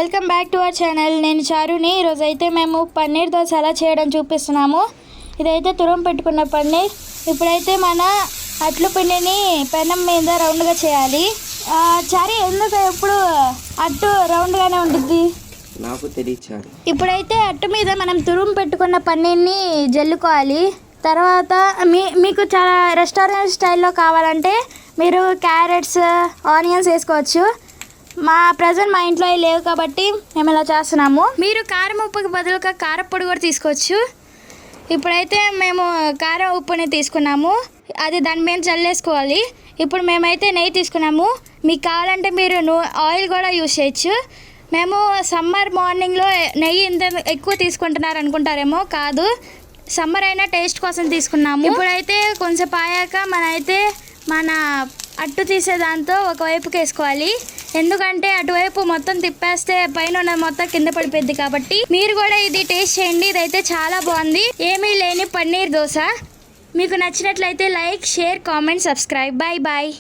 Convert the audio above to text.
Welcome back to our channel. నేను చారుని. ఈరోజు అయితే మేము పన్నీర్ దోశ ఎలా చేయడం చూపిస్తున్నాము. ఇదైతే తురం పెట్టుకున్న పన్నీర్. ఇప్పుడైతే మన అట్ల పిండిని పెనం మీద రౌండ్గా చేయాలి. చారి ఎందుకు ఎప్పుడు అట్టు రౌండ్గానే ఉంటుంది? నాకు తెలియదు. ఇప్పుడైతే అట్టు మీద మనం తురుము పెట్టుకున్న పన్నీర్ని జల్లుకోవాలి. తర్వాత మీకు చాలా రెస్టారెంట్ స్టైల్లో కావాలంటే మీరు క్యారెట్స్, ఆనియన్స్ వేసుకోవచ్చు. ప్రజెంట్ మా ఇంట్లో లేవు కాబట్టి మేము ఇలా చేస్తున్నాము. మీరు కారం ఉప్పుకి బదులుగా కారపొడి కూడా తీసుకోవచ్చు. ఇప్పుడైతే మేము కారం ఉప్పుని తీసుకున్నాము, అది దాని మీద చల్లేసుకోవాలి. ఇప్పుడు మేమైతే నెయ్యి తీసుకున్నాము. మీకు కావాలంటే మీరు ఆయిల్ కూడా యూజ్ చేయొచ్చు. మేము సమ్మర్ మార్నింగ్లో నెయ్యి ఇంత ఎక్కువ తీసుకుంటున్నారు అనుకుంటారేమో, కాదు, సమ్మర్ అయినా టేస్ట్ కోసం తీసుకున్నాము. ఇప్పుడైతే కొంచెం ఆయాక మన అట్టు తీసే దాంతో ఒకవైపుకి వేసుకోవాలి. ఎందుకంటే అటువైపు మొత్తం తిప్పేస్తే పైన ఉన్నది మొత్తం కింద పడిపోద్ది. కాబట్టి మీరు కూడా ఇది టేస్ట్ చేయండి. ఇదైతే చాలా బాగుంది. ఏమీ లేని పన్నీర్ దోశ. మీకు నచ్చినట్లయితే like, share, comment, subscribe. Bye bye.